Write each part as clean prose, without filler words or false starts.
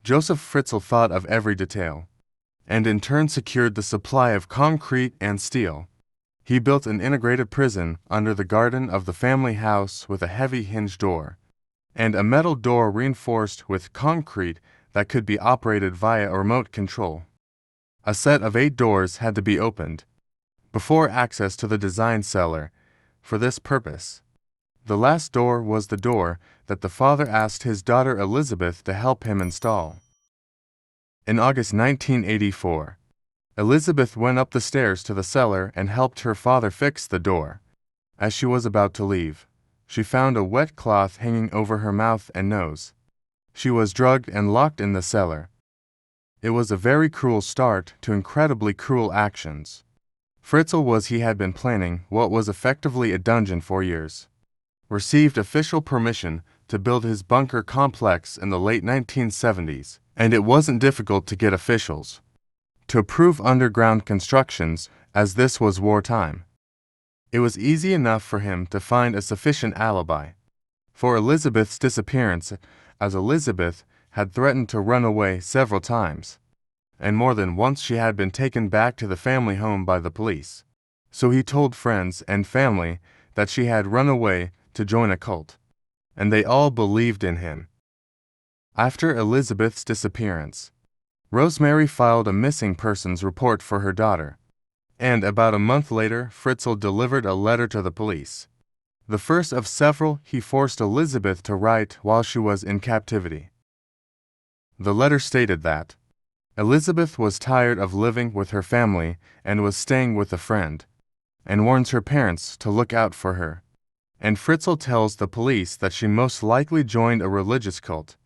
Joseph Fritzl thought of every detail, and in turn secured the supply of concrete and steel. He built an integrated prison under the garden of the family house with a heavy hinged door, and a metal door reinforced with concrete that could be operated via a remote control. A set of 8 doors had to be opened before access to the design cellar for this purpose. The last door was the door that the father asked his daughter Elizabeth to help him install. In August 1984, Elizabeth went up the stairs to the cellar and helped her father fix the door. As she was about to leave, she found a wet cloth hanging over her mouth and nose. She was drugged and locked in the cellar. It was a very cruel start to incredibly cruel actions. Fritzl he had been planning what was effectively a dungeon for years. Received official permission to build his bunker complex in the late 1970s, and it wasn't difficult to get officials to approve underground constructions, as this was wartime. It was easy enough for him to find a sufficient alibi for Elizabeth's disappearance, as Elizabeth had threatened to run away several times, and more than once she had been taken back to the family home by the police. So he told friends and family that she had run away to join a cult, and they all believed in him. After Elizabeth's disappearance, Rosemary filed a missing persons report for her daughter, and about a month later Fritzl delivered a letter to the police, the first of several he forced Elizabeth to write while she was in captivity. The letter stated that Elizabeth was tired of living with her family and was staying with a friend, and warns her parents to look out for her. And Fritzl tells the police that she most likely joined a religious cult.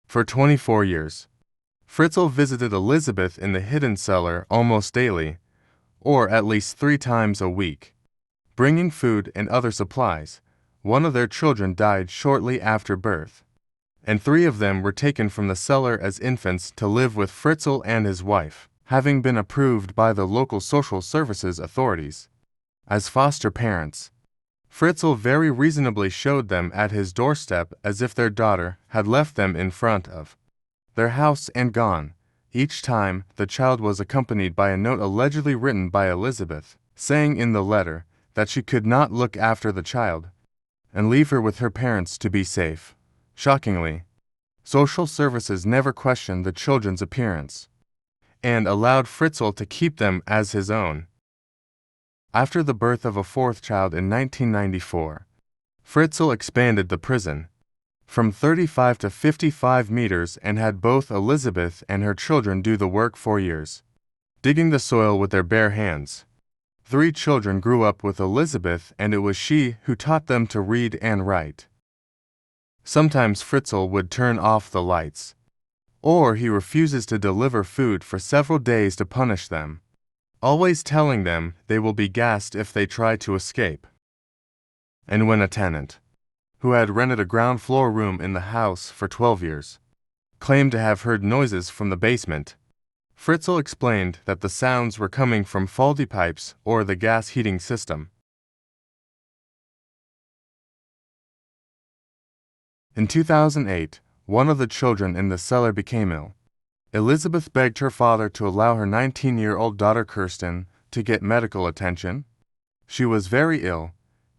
For 24 years, Fritzl visited Elizabeth in the hidden cellar almost daily, or at least 3 times a week, bringing food and other supplies. One of their children died shortly after birth, and 3 of them were taken from the cellar as infants to live with Fritzl and his wife, having been approved by the local social services authorities as foster parents. Fritzl very reasonably showed them at his doorstep as if their daughter had left them in front of their house and gone. Each time, the child was accompanied by a note allegedly written by Elizabeth, saying in the letter that she could not look after the child and leave her with her parents to be safe. Shockingly, social services never questioned the children's appearance and allowed Fritzl to keep them as his own. After the birth of a 4th child in 1994, Fritzl expanded the prison from 35 to 55 meters and had both Elizabeth and her children do the work for years, digging the soil with their bare hands. 3 children grew up with Elizabeth, and it was she who taught them to read and write. Sometimes Fritzl would turn off the lights, or he refuses to deliver food for several days to punish them, always telling them they will be gassed if they try to escape. And when a tenant, who had rented a ground floor room in the house for 12 years, claimed to have heard noises from the basement, Fritzl explained that the sounds were coming from faulty pipes or the gas heating system. In 2008, one of the children in the cellar became ill. Elizabeth begged her father to allow her 19-year-old daughter Kirsten to get medical attention. She was very ill.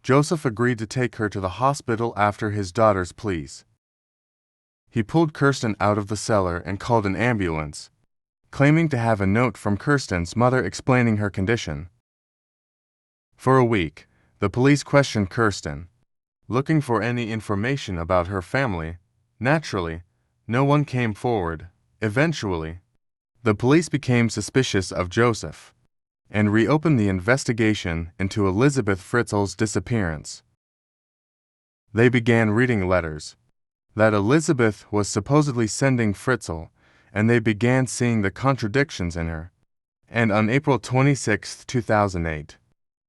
Joseph agreed to take her to the hospital after his daughter's pleas. He pulled Kirsten out of the cellar and called an ambulance, claiming to have a note from Kirsten's mother explaining her condition. For a week, the police questioned Kirsten, looking for any information about her family. Naturally, no one came forward. Eventually, the police became suspicious of Joseph and reopened the investigation into Elizabeth Fritzl's disappearance. They began reading letters that Elizabeth was supposedly sending Fritzl, and they began seeing the contradictions in her. And on April 26, 2008,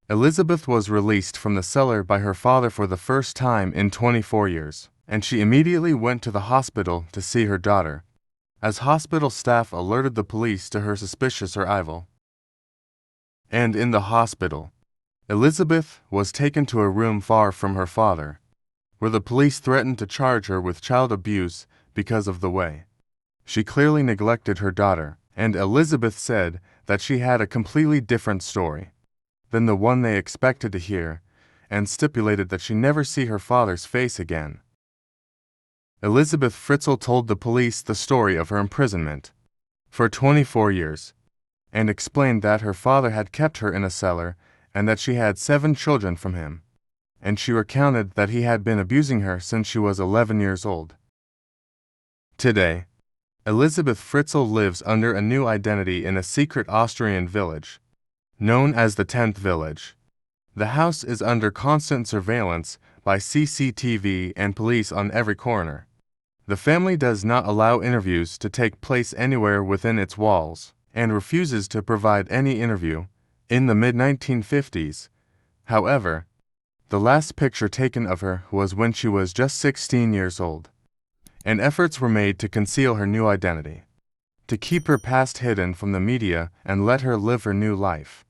Elizabeth was released from the cellar by her father for the first time in 24 years, and she immediately went to the hospital to see her daughter, as hospital staff alerted the police to her suspicious arrival. And in the hospital, Elizabeth was taken to a room far from her father, where the police threatened to charge her with child abuse because of the way she clearly neglected her daughter, and Elizabeth said that she had a completely different story than the one they expected to hear, and stipulated that she never see her father's face again. Elizabeth Fritzl told the police the story of her imprisonment for 24 years, and explained that her father had kept her in a cellar and that she had 7 children from him, and she recounted that he had been abusing her since she was 11 years old. Today, Elizabeth Fritzl lives under a new identity in a secret Austrian village, known as the 10th Village. The house is under constant surveillance by CCTV and police on every corner. The family does not allow interviews to take place anywhere within its walls, and refuses to provide any interview. In the mid-1950s, however, the last picture taken of her was when she was just 16 years old, and efforts were made to conceal her new identity, to keep her past hidden from the media and let her live her new life.